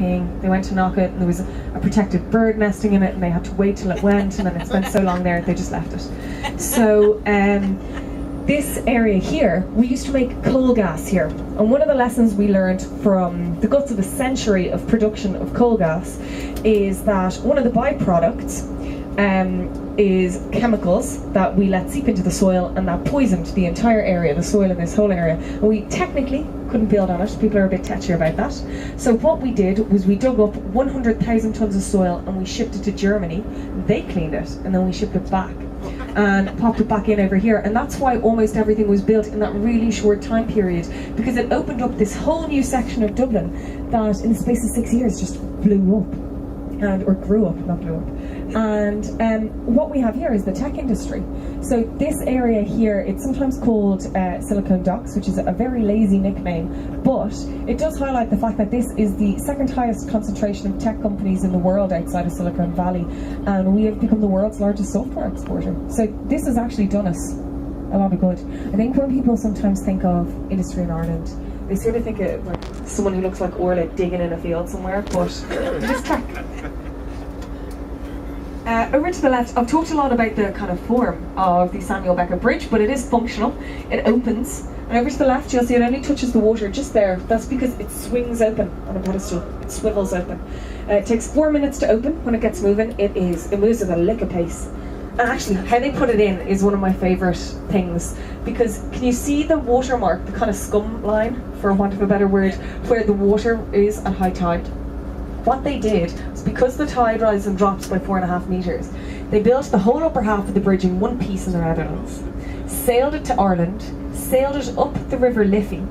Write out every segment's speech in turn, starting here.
peeing. They went to knock it and there was a protected bird nesting in it and they had to wait till it went, and then it spent so long there they just left it. So this area here, we used to make coal gas here. And one of the lessons we learned from the guts of a century of production of coal gas is that one of the byproducts is chemicals that we let seep into the soil, and that poisoned the entire area, the soil in this whole area. And we technically couldn't build on it. People are a bit tetchy about that. So what we did was we dug up 100,000 tons of soil and we shipped it to Germany. They cleaned it and then we shipped it back and popped it back in over here. And that's why almost everything was built in that really short time period, because it opened up this whole new section of Dublin that in the space of 6 years just blew up. Or grew up, not blew up. And what we have here is the tech industry. So this area here, it's sometimes called Silicon Docks, which is a very lazy nickname, but it does highlight the fact that this is the second highest concentration of tech companies in the world outside of Silicon Valley, and we have become the world's largest software exporter. So this has actually done us a lot of good. I think when people sometimes think of industry in Ireland, they sort of think of like someone who looks like Orla digging in a field somewhere, but it is tech. Over to the left, I've talked a lot about the kind of form of the Samuel Beckett Bridge, but it is functional. It opens, and over to the left you'll see it only touches the water just there. That's because it swings open on a pedestal. It swivels open. It takes 4 minutes to open. When it gets moving, it moves at a lick of pace. And actually, how they put it in is one of my favourite things, because can you see the watermark, the kind of scum line, for want of a better word, where the water is at high tide? What they did was, because the tide rises and drops by 4.5 metres, they built the whole upper half of the bridge in one piece in the Netherlands, sailed it to Ireland, sailed it up the river Liffey,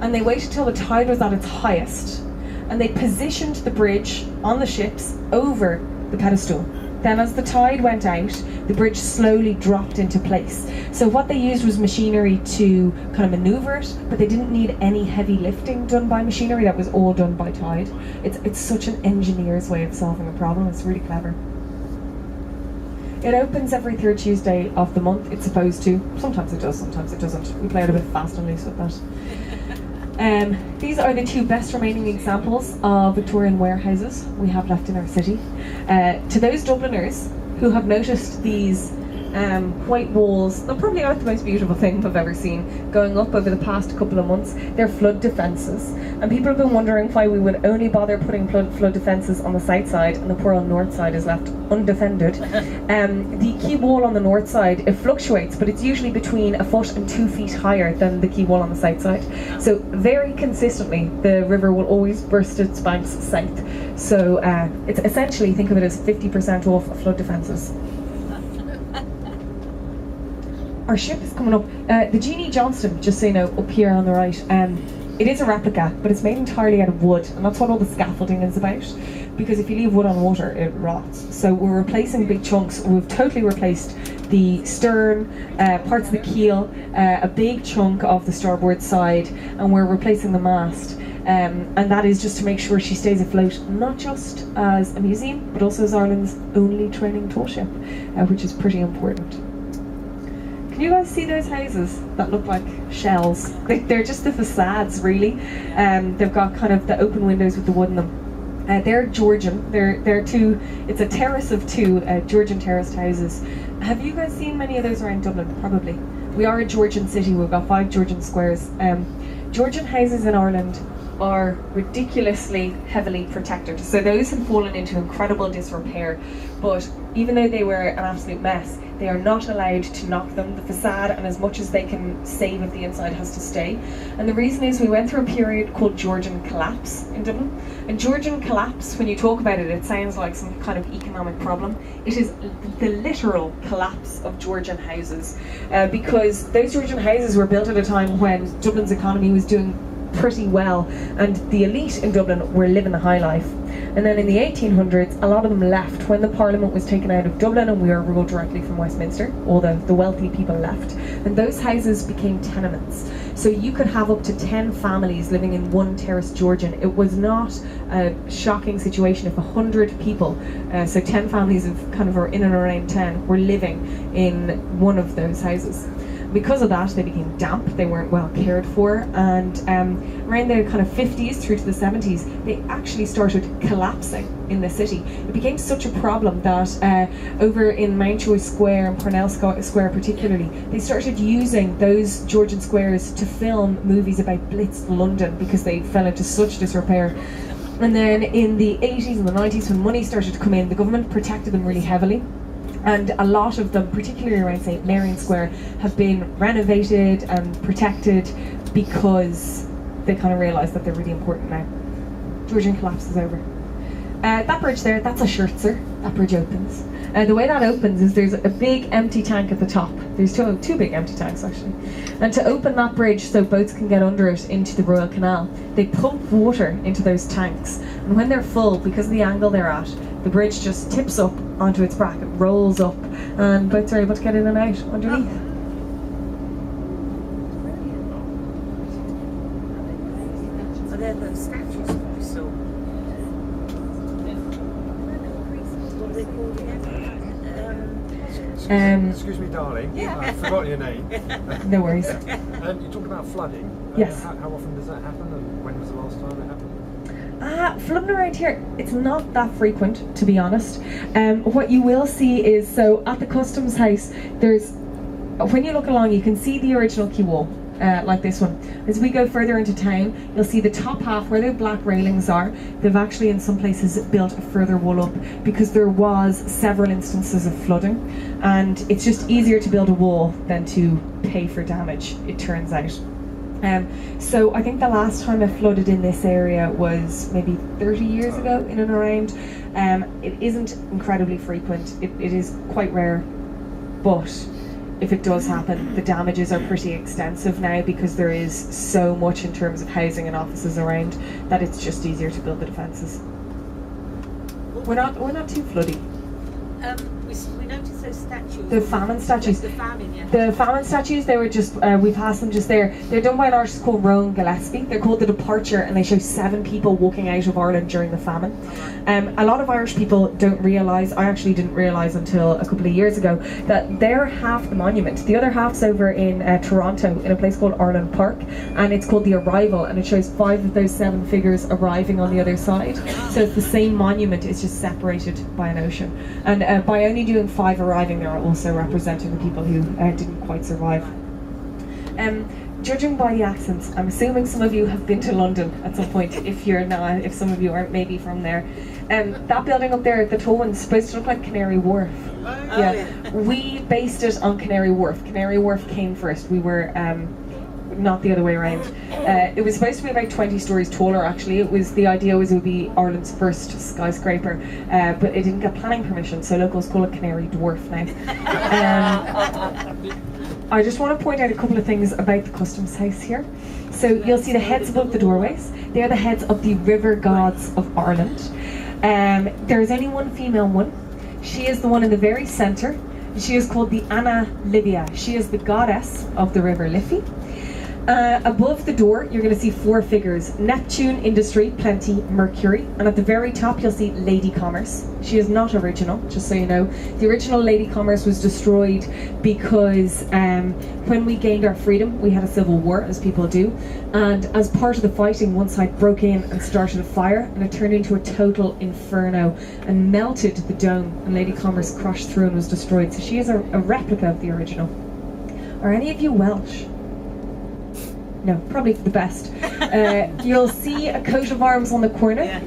and they waited till the tide was at its highest, and they positioned the bridge on the ships over the pedestal. Then as the tide went out, the bridge slowly dropped into place. So what they used was machinery to kind of maneuver it, but they didn't need any heavy lifting done by machinery. That was all done by tide. It's such an engineer's way of solving a problem. It's really clever. It opens every third Tuesday of the month. It's supposed to. Sometimes it does, sometimes it doesn't. We play it a bit fast and loose with that. These are the two best remaining examples of Victorian warehouses we have left in our city. To those Dubliners who have noticed these white walls, they probably aren't the most beautiful thing I've ever seen, going up over the past couple of months. They're flood defences, and people have been wondering why we would only bother putting flood defences on the south side and the poor old north side is left undefended. The quay wall on the north side, it fluctuates, but it's usually between 1 foot and 2 feet higher than the quay wall on the south side. So very consistently, the river will always burst its banks south. So it's essentially, think of it as 50% off flood defences. Our ship is coming up. The Jeannie Johnston, just so you know, up here on the right, it is a replica, but it's made entirely out of wood, and that's what all the scaffolding is about, because if you leave wood on water, it rots. So we're replacing big chunks. We've totally replaced the stern, parts of the keel, a big chunk of the starboard side, and we're replacing the mast. And that is just to make sure she stays afloat, not just as a museum, but also as Ireland's only training tall ship, which is pretty important. Can you guys see those houses that look like shells? They're just the facades, really. They've got kind of the open windows with the wood in them. They're Georgian. They're two. It's a terrace of two Georgian terraced houses. Have you guys seen many of those around Dublin? Probably. We are a Georgian city. We've got 5 Georgian squares. Georgian houses in Ireland are ridiculously heavily protected. So those have fallen into incredible disrepair, but even though they were an absolute mess, they are not allowed to knock them. The facade, and as much as they can save of the inside, has to stay. And the reason is we went through a period called Georgian collapse in Dublin. And Georgian collapse, when you talk about it, it sounds like some kind of economic problem. It is the literal collapse of Georgian houses, because those Georgian houses were built at a time when Dublin's economy was doing pretty well, and the elite in Dublin were living the high life. And then in the 1800s, a lot of them left when the Parliament was taken out of Dublin and we were ruled directly from Westminster. All the wealthy people left, and those houses became tenements. So you could have up to 10 families living in one terraced Georgian. It was not a shocking situation if 100 people, so 10 families of kind of in and around 10, were living in one of those houses. Because of that, they became damp, they weren't well cared for, and around the kind of 50s through to the 70s, they actually started collapsing in the city. It became such a problem that over in Mountjoy Square and Parnell Square particularly, they started using those Georgian squares to film movies about Blitz London because they fell into such disrepair. And then in the 80s and the 90s, when money started to come in, the government protected them really heavily. And a lot of them, particularly around St. Marian Square, have been renovated and protected because they kind of realised that they're really important now. Georgian collapse is over. That bridge there, that's a Scherzer. That bridge opens. The way that opens is there's a big empty tank at the top. There's two big empty tanks actually. And to open that bridge so boats can get under it into the Royal Canal, they pump water into those tanks. And when they're full, because of the angle they're at, the bridge just tips up onto its bracket, rolls up, and boats are able to get in and out underneath. Are there those statues that we saw? What are they called again? Excuse me, darling. I forgot your name. No worries. You talked about flooding. Yes. How often does that happen, and when was the last time it happened? Flooding around here, it's not that frequent, to be honest. What you will see is, so at the Customs House, when you look along, you can see the original quay wall, like this one. As we go further into town, you'll see the top half where the black railings are. They've actually, in some places, built a further wall up because there was several instances of flooding, and it's just easier to build a wall than to pay for damage, it turns out. So I think the last time I flooded in this area was maybe 30 years ago, in and around. It isn't incredibly frequent, it is quite rare, but if it does happen, the damages are pretty extensive now because there is so much in terms of housing and offices around that it's just easier to build the defences. We're not too floody. We noticed those statues. The famine statues. The famine, yeah. The famine statues, they were just, we passed them just there. They're done by an artist called Rowan Gillespie. They're called The Departure, and they show 7 people walking out of Ireland during the famine. A lot of Irish people don't realise, I actually didn't realise until a couple of years ago, that they're half the monument. The other half's over in Toronto, in a place called Arlen Park, and it's called The Arrival, and it shows 5 of those 7 figures arriving on the other side. So it's the same monument, it's just separated by an ocean. And by only doing 5 arriving, there are also representing the people who didn't quite survive. Judging by the accents, I'm assuming some of you have been to London at some point, if some of you aren't maybe from there. That building up there, the TOUR1, is supposed to look like Canary Wharf. Yeah. We based it on Canary Wharf. Canary Wharf came first. We were not the other way around. It was supposed to be about 20 stories taller actually. The idea was it would be Ireland's first skyscraper, but it didn't get planning permission, so locals call it Canary Dwarf now. I just want to point out a couple of things about the Customs House here. So you'll see the heads above the doorways. They are the heads of the river gods of Ireland. There is only one female one. She is the one in the very centre. She is called the Anna Livia. She is the goddess of the river Liffey. Above the door, you're going to see 4 figures: Neptune, Industry, Plenty, Mercury, and at the very top you'll see Lady Commerce. She is not original, just so you know. The original Lady Commerce was destroyed because when we gained our freedom, we had a civil war, as people do, and as part of the fighting, one side broke in and started a fire, and it turned into a total inferno and melted the dome, and Lady Commerce crashed through and was destroyed. So she is a replica of the original. Are any of you Welsh? No, probably for the best. You'll see a coat of arms on the corner. Yeah.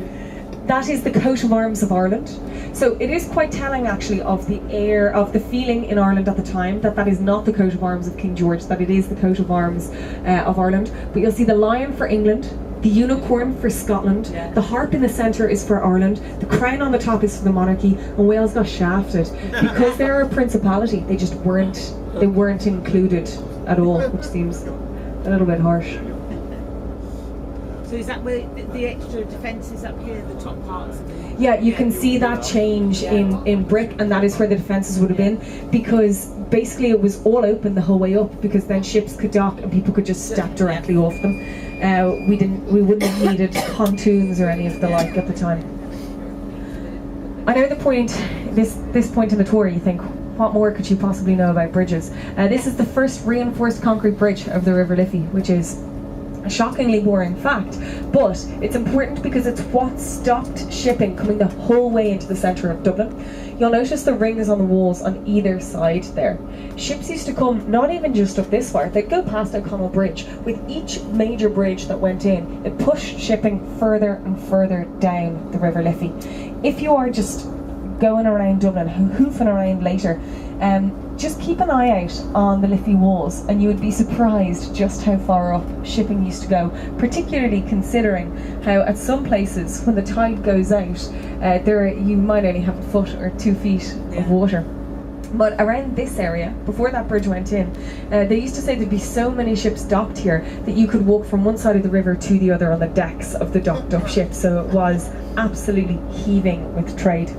That is the coat of arms of Ireland. So it is quite telling actually of the air, of the feeling in Ireland at the time, that is not the coat of arms of King George, that it is the coat of arms of Ireland. But you'll see the lion for England, the unicorn for Scotland, the harp in the centre is for Ireland, the crown on the top is for the monarchy, and Wales got shafted. Because they're a principality, they just weren't included at all, which seems a little bit harsh. So is that where the extra defences up here, the top parts? Yeah, you can see that change in brick, and that is where the defences would have been, because basically it was all open the whole way up, because then ships could dock and people could just step directly off them. We wouldn't have needed pontoons or any of the like at the time. I know this point in the tour you think, what more could you possibly know about bridges? This is the first reinforced concrete bridge of the River Liffey, which is a shockingly boring fact, but it's important because it's what stopped shipping coming the whole way into the centre of Dublin. You'll notice the rings on the walls on either side there. Ships used to come not even just up this far, they'd go past O'Connell Bridge. With each major bridge that went in, it pushed shipping further and further down the River Liffey. If you are just going around Dublin, hoofing around later, just keep an eye out on the Liffey walls and you would be surprised just how far up shipping used to go, particularly considering how at some places when the tide goes out, you might only have a foot or 2 feet of water. But around this area, before that bridge went in, they used to say there'd be so many ships docked here that you could walk from one side of the river to the other on the decks of the docked up ships, so it was absolutely heaving with trade.